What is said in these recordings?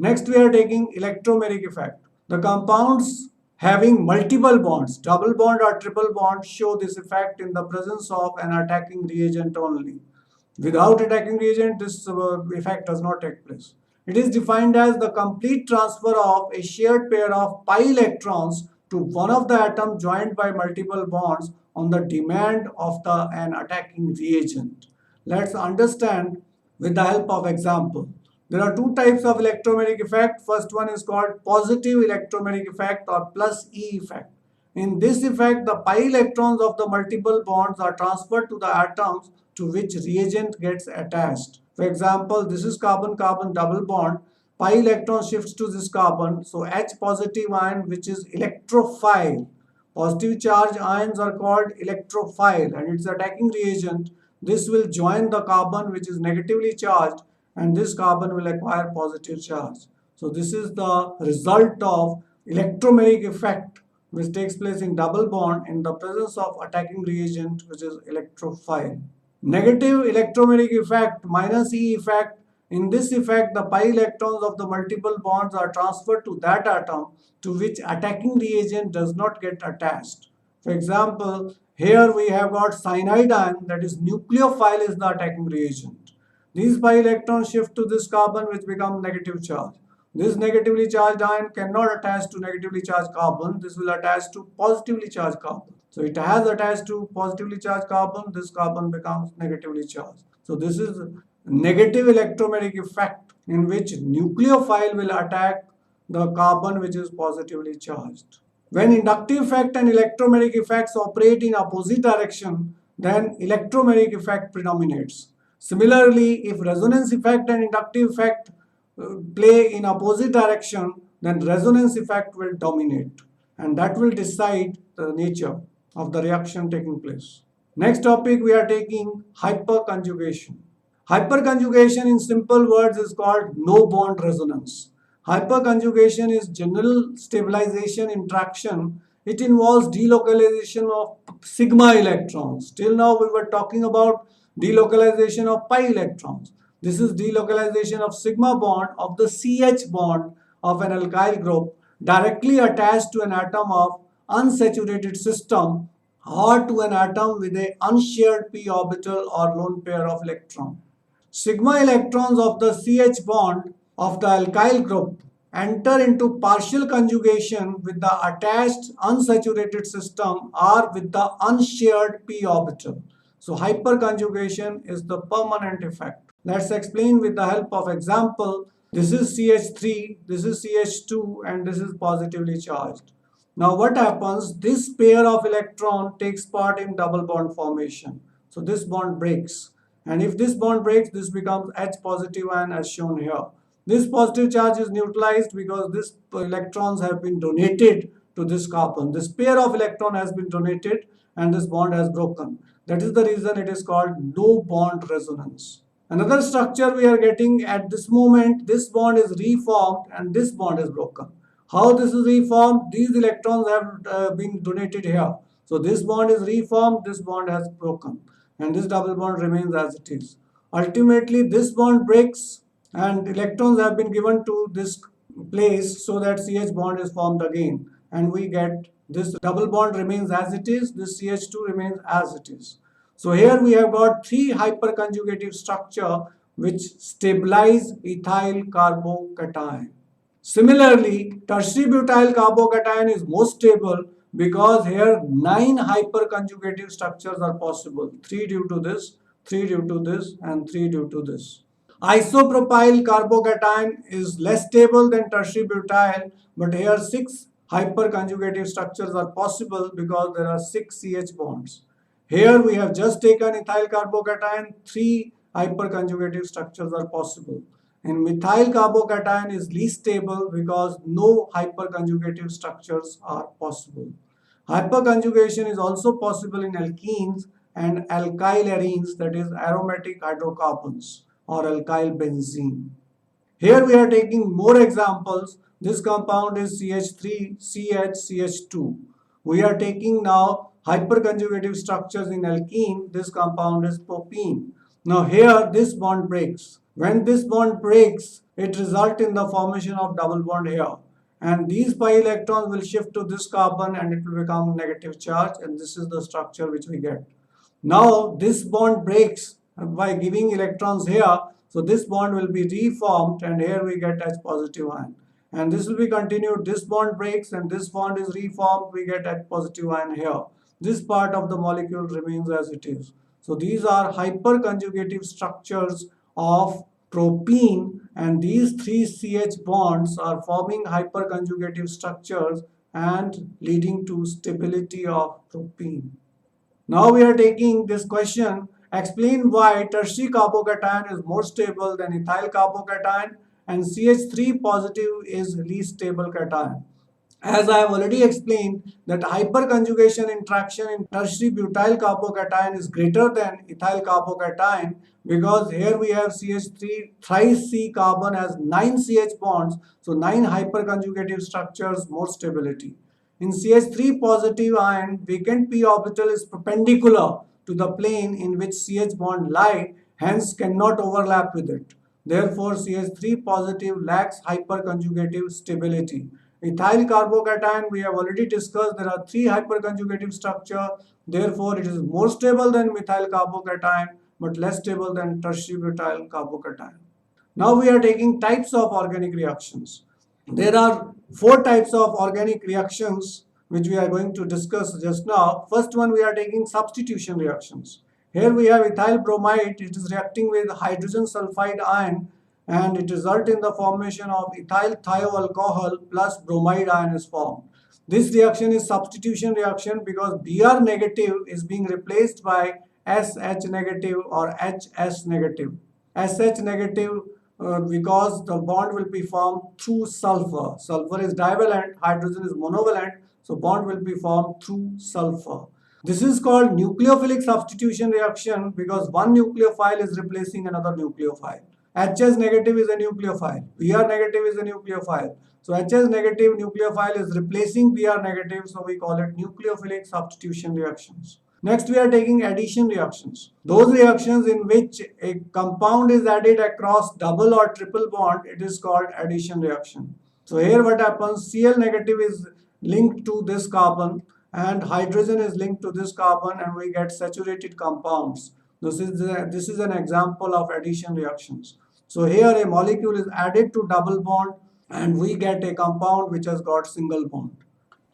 Next, we are taking electromeric effect. The compounds having multiple bonds, double bond or triple bond, show this effect in the presence of an attacking reagent only. Without attacking reagent, this effect does not take place. It is defined as the complete transfer of a shared pair of pi electrons to one of the atoms joined by multiple bonds on the demand of an attacking reagent. Let's understand with the help of example. There are two types of electromeric effect. First one is called positive electromeric effect or plus E effect. In this effect, the pi electrons of the multiple bonds are transferred to the atoms to which reagent gets attached. For example, this is carbon-carbon double bond. Pi electron shifts to this carbon. So H positive ion, which is electrophile. Positive charge ions are called electrophile and its attacking reagent. This will join the carbon which is negatively charged and this carbon will acquire positive charge. So this is the result of electromeric effect which takes place in double bond in the presence of attacking reagent which is electrophile. Negative electromeric effect minus E effect. In this effect, the pi electrons of the multiple bonds are transferred to that atom to which attacking reagent does not get attached. For example, here we have got cyanide ion, that is nucleophile is the attacking reagent. These pi electrons shift to this carbon which becomes negative charge. This negatively charged ion cannot attach to negatively charged carbon. This will attach to positively charged carbon. So it has attached to positively charged carbon. This carbon becomes negatively charged. So this is negative electromeric effect in which nucleophile will attack the carbon which is positively charged. When inductive effect and electromeric effects operate in opposite direction, then electromeric effect predominates. Similarly, if resonance effect and inductive effect play in opposite direction, then resonance effect will dominate and that will decide the nature of the reaction taking place. Next topic we are taking hyperconjugation. Hyperconjugation in simple words is called no bond resonance. Hyperconjugation is general stabilization interaction. It involves delocalization of sigma electrons. Till now we were talking about delocalization of pi electrons. This is delocalization of sigma bond of the CH bond of an alkyl group directly attached to an atom of unsaturated system or to an atom with an unshared p orbital or lone pair of electrons. Sigma electrons of the CH bond of the alkyl group enter into partial conjugation with the attached unsaturated system or with the unshared p orbital. So hyperconjugation is the permanent effect. Let's explain with the help of example. This is CH3, this is CH2 and this is positively charged. Now what happens? This pair of electron takes part in double bond formation. So this bond breaks. And if this bond breaks, this becomes H positive ion as shown here. This positive charge is neutralized because these electrons have been donated to this carbon. This pair of electron has been donated and this bond has broken. That is the reason it is called no bond resonance. Another structure we are getting at this moment, this bond is reformed and this bond is broken. How this is reformed? These electrons have been donated here. So this bond is reformed, this bond has broken and this double bond remains as it is. Ultimately this bond breaks and electrons have been given to this place so that CH bond is formed again and we get this double bond remains as it is, this CH2 remains as it is. So here we have got three hyperconjugative structure which stabilize ethyl carbocation. Similarly, tertiary butyl carbocation is most stable because here 9 hyperconjugative structures are possible. 3 due to this, 3 due to this and 3 due to this. Isopropyl carbocation is less stable than tertiary butyl, but here 6 hyperconjugative structures are possible because there are 6 CH bonds. Here we have just taken ethyl carbocation, 3 hyperconjugative structures are possible. And methyl carbocation is least stable because no hyperconjugative structures are possible. Hyperconjugation is also possible in alkenes and alkyl arenes, that is aromatic hydrocarbons or alkyl benzene. Here we are taking more examples. This compound is CH3, CH, CH2. We are taking now hyperconjugative structures in alkene. This compound is propene. Now here this bond breaks. When this bond breaks, it results in the formation of double bond here. And these pi electrons will shift to this carbon and it will become negative charge, and this is the structure which we get. Now this bond breaks by giving electrons here, so this bond will be reformed and here we get H positive ion. And this will be continued, this bond breaks and this bond is reformed, we get H positive ion here. This part of the molecule remains as it is. So these are hyperconjugative structures of propene, and these three CH bonds are forming hyperconjugative structures and leading to stability of propene. Now we are taking this question, explain why tertiary carbocation is more stable than ethyl carbocation and CH3 positive is least stable cation. As I have already explained that hyperconjugation interaction in tertiary butyl carbocation is greater than ethyl carbocation, because here we have CH3 thrice C carbon has 9 CH bonds, so 9 hyperconjugative structures, more stability. In CH3 positive ion, vacant p orbital is perpendicular to the plane in which CH bond lie, hence cannot overlap with it. Therefore, CH3 positive lacks hyperconjugative stability. Ethyl carbocation, we have already discussed, there are 3 hyperconjugative structure. Therefore, it is more stable than methyl carbocation but less stable than tertiary butyl carbocation. Now we are taking types of organic reactions. There are 4 types of organic reactions which we are going to discuss just now. First one, we are taking substitution reactions. Here we have ethyl bromide, it is reacting with hydrogen sulfide ion and it results in the formation of ethyl thioalcohol plus bromide ion is formed. This reaction is substitution reaction because Br negative is being replaced by SH negative or HS negative. SH negative because the bond will be formed through sulfur. Sulfur is divalent, hydrogen is monovalent, so bond will be formed through sulfur. This is called nucleophilic substitution reaction because one nucleophile is replacing another nucleophile. HS negative is a nucleophile, Br negative is a nucleophile. So HS negative nucleophile is replacing Br negative, so we call it nucleophilic substitution reactions. Next, we are taking addition reactions. Those reactions in which a compound is added across double or triple bond, it is called addition reaction. So here what happens, Cl negative is linked to this carbon and hydrogen is linked to this carbon and we get saturated compounds. This is an example of addition reactions. So here a molecule is added to double bond and we get a compound which has got single bond.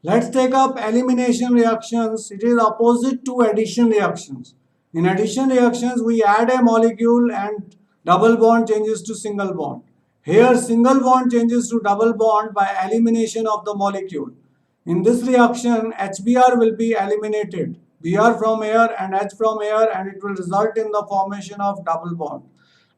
Let's take up elimination reactions. It is opposite to addition reactions. In addition reactions, we add a molecule and double bond changes to single bond. Here, single bond changes to double bond by elimination of the molecule. In this reaction, HBr will be eliminated. Br from air and H from air, and it will result in the formation of double bond.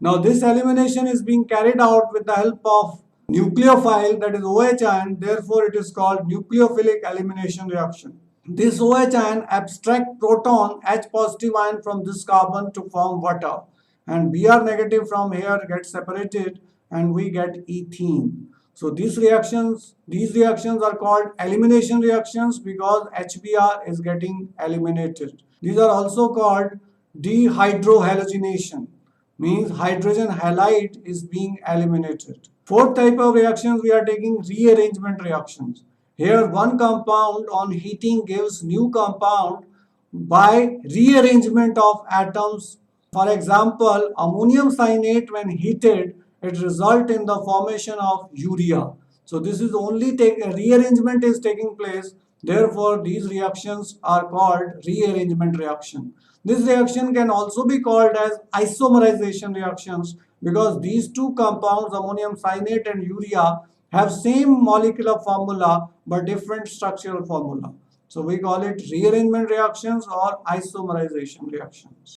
Now, this elimination is being carried out with the help of nucleophile, that is OH ion, therefore it is called nucleophilic elimination reaction. This OH ion abstract proton H positive ion from this carbon to form water, and Br negative from here gets separated and we get ethene. So these reactions are called elimination reactions because HBr is getting eliminated. These are also called dehydrohalogenation, means hydrogen halide is being eliminated. Fourth type of reactions, we are taking rearrangement reactions. Here one compound on heating gives new compound by rearrangement of atoms. For example, ammonium cyanate when heated, it results in the formation of urea. So this is only rearrangement is taking place. Therefore, these reactions are called rearrangement reaction. This reaction can also be called as isomerization reactions because these two compounds, ammonium cyanate and urea, have same molecular formula but different structural formula. So we call it rearrangement reactions or isomerization reactions.